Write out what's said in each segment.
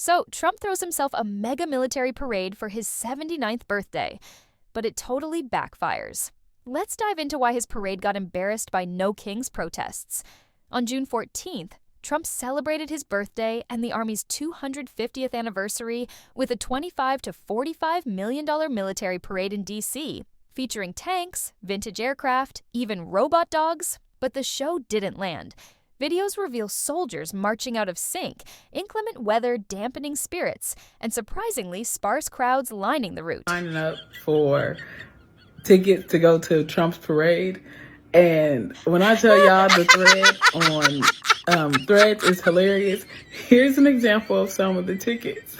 So Trump throws himself a mega military parade for his 79th birthday, but it totally backfires. Let's dive into why his parade got embarrassed by No Kings protests. On June 14th, Trump celebrated his birthday and the Army's 250th anniversary with a $25 to $45 million military parade in D.C., featuring tanks, vintage aircraft, even robot dogs. But the show didn't land. Videos reveal soldiers marching out of sync, inclement weather dampening spirits, and surprisingly sparse crowds lining the route. Signing up for tickets to go to Trump's parade. And when I tell y'all the thread on Threads is hilarious, here's an example of some of the tickets.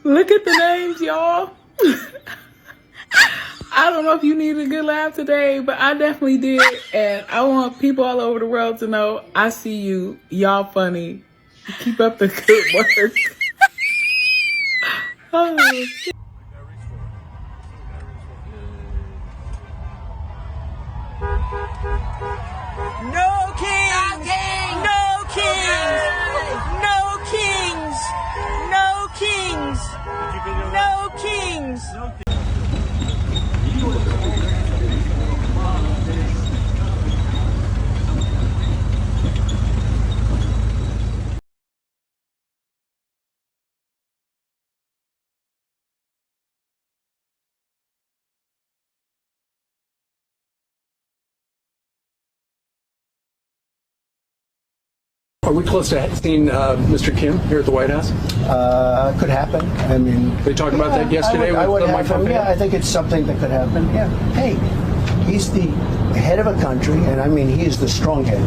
Look at the names, y'all. I don't know if you need a good laugh today, but I definitely did. And I want people all over the world to know I see you. Y'all funny. Keep up the good work. Oh, shit. No kings! No kings! No kings! No kings! No kings! Are we close to seeing Mr. Kim here at the White House? Could happen. I mean, they talked about that yesterday. I would have him. Yeah, I think it's something that could happen. Yeah. Hey, he's the head of a country, and I mean, he is the strong head.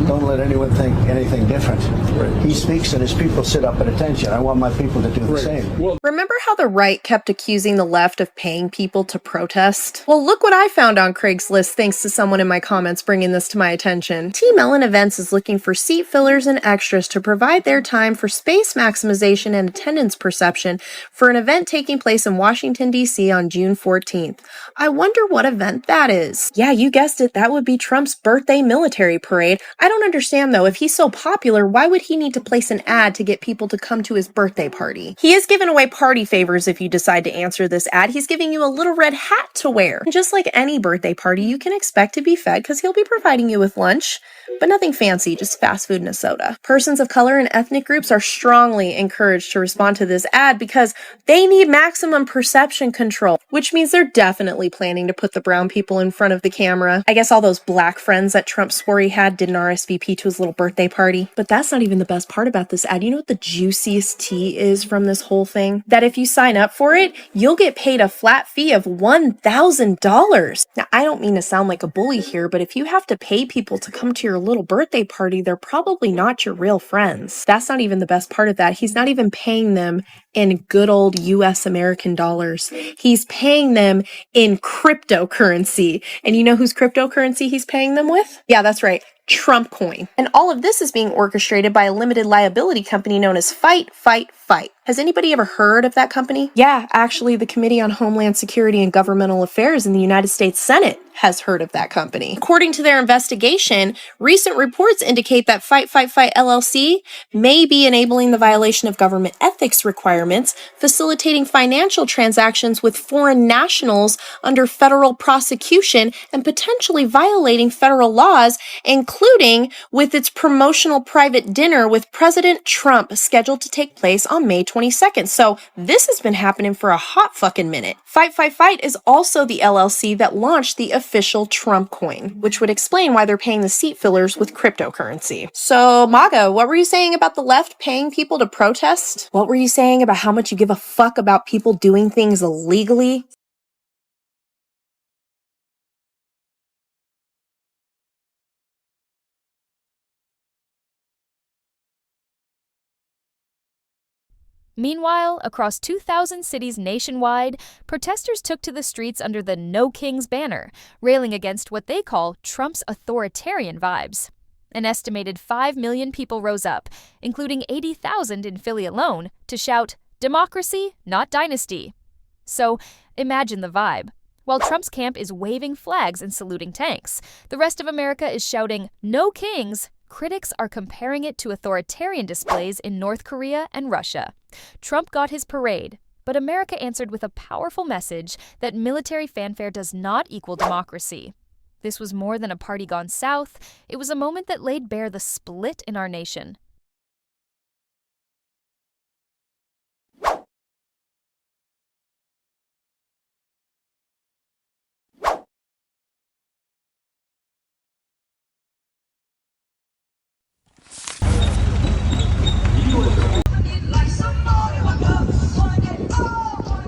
Don't let anyone think anything different. Right. He speaks, and his people sit up at attention. I want my people to do the same. Well, remember how the right kept accusing the left of paying people to protest? Well, look what I found on Craigslist thanks to someone in my comments bringing this to my attention. Team Ellen Events is looking for seat fillers and extras to provide their time for space maximization and attendance perception for an event taking place in Washington, D.C. on June 14th. I wonder what event that is. Yeah, you guessed it, that would be Trump's birthday military parade. I don't understand though, if he's so popular, why would he need to place an ad to get people to come to his birthday party? He is giving away party favors if you decide to answer this ad. He's giving you a little red hat to wear. And just like any birthday party, you can expect to be fed because he'll be providing you with lunch, but nothing fancy, just fast food and a soda. Persons of color and ethnic groups are strongly encouraged to respond to this ad because they need maximum perception control, which means they're definitely planning to put the brown people in front of the camera. I guess all those black friends that Trump swore he had didn't RSVP to his little birthday party. But that's not even the best part about this ad. You know what the juiciest tea is from this whole thing? That if you sign up for it, you'll get paid a flat fee of $1,000. Now, I don't mean to sound like a bully here, but if you have to pay people to come to your little birthday party, they're probably not your real friends. That's not even the best part of that. He's not even paying them in good old US American dollars. He's paying them in cryptocurrency. And you know whose cryptocurrency he's paying them with? Yeah, that's right. Trump coin. And all of this is being orchestrated by a limited liability company known as Fight, Fight, Fight. Has anybody ever heard of that company? Yeah, actually, the Committee on Homeland Security and Governmental Affairs in the United States Senate has heard of that company. According to their investigation, recent reports indicate that Fight, Fight, Fight LLC may be enabling the violation of government ethics requirements, facilitating financial transactions with foreign nationals under federal prosecution, and potentially violating federal laws, including with its promotional private dinner with President Trump scheduled to take place on May 22nd. So this has been happening for a hot fucking minute. Fight, Fight, Fight is also the LLC that launched the official Trump coin, which would explain why they're paying the seat fillers with cryptocurrency. So, Maga, what were you saying about the left paying people to protest? What were you saying about how much you give a fuck about people doing things illegally? Meanwhile, across 2,000 cities nationwide, protesters took to the streets under the No Kings banner, railing against what they call Trump's authoritarian vibes. An estimated 5 million people rose up, including 80,000 in Philly alone, to shout, "Democracy, not dynasty." So, imagine the vibe. While Trump's camp is waving flags and saluting tanks, the rest of America is shouting, "No Kings," Critics are comparing it to authoritarian displays in North Korea and Russia. Trump got his parade, but America answered with a powerful message that military fanfare does not equal democracy. This was more than a party gone south. It was a moment that laid bare the split in our nation.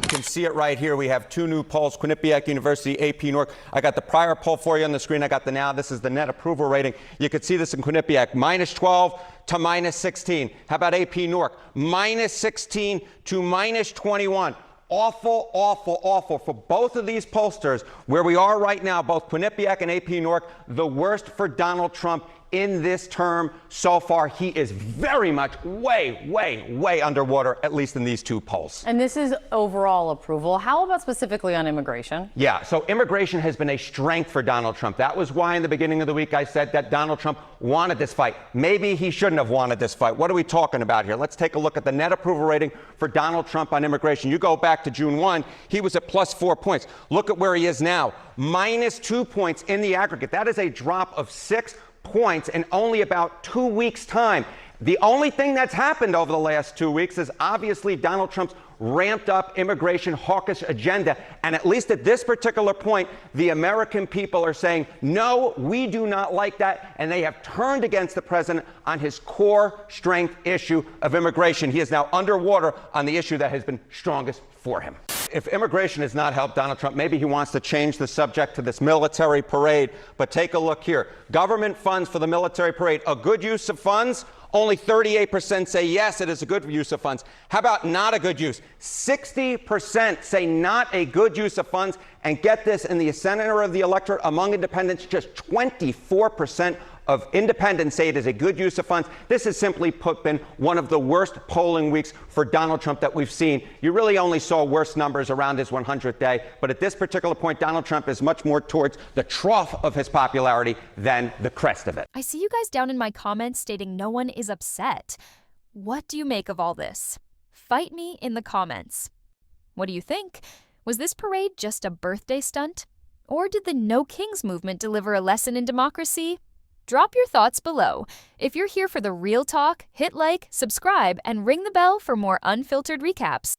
You can see it right here. We have two new polls, Quinnipiac University, AP Newark. I got the prior poll for you on the screen. I got the now. This is the net approval rating. You can see this in Quinnipiac, minus 12 to minus 16. How about AP Newark? Minus 16 to minus 21. Awful, awful, awful for both of these pollsters. Where we are right now, both Quinnipiac and AP Newark, the worst for Donald Trump in this term so far. He is very much way underwater, at least in these two polls. And this is overall approval. How about specifically on immigration? Yeah, so immigration has been a strength for Donald Trump. That was why in the beginning of the week I said that Donald Trump wanted this fight. Maybe he shouldn't have wanted this fight. What are we talking about here? Let's take a look at the net approval rating for Donald Trump on immigration. You go back to June 1, he was at plus 4 points. Look at where he is now, minus 2 points in the aggregate. That is a drop of 6 points in only about 2 weeks' time. The only thing that's happened over the last 2 weeks is obviously Donald Trump's ramped up immigration hawkish agenda. And at least at this particular point, the American people are saying, no, we do not like that. And they have turned against the president on his core strength issue of immigration. He is now underwater on the issue that has been strongest for him. If immigration has not helped Donald Trump, maybe he wants to change the subject to this military parade. But take a look here. Government funds for the military parade, a good use of funds? Only 38% say yes, it is a good use of funds. How about not a good use? 60% say not a good use of funds. And get this, in the center of the electorate among independents, just 24% of independents say it is a good use of funds. This has simply been one of the worst polling weeks for Donald Trump that we've seen. You really only saw worse numbers around his 100th day. But at this particular point, Donald Trump is much more towards the trough of his popularity than the crest of it. I see you guys down in my comments stating no one is upset. What do you make of all this? Fight me in the comments. What do you think? Was this parade just a birthday stunt? Or did the No Kings movement deliver a lesson in democracy? Drop your thoughts below. If you're here for the real talk, hit like, subscribe, and ring the bell for more unfiltered recaps.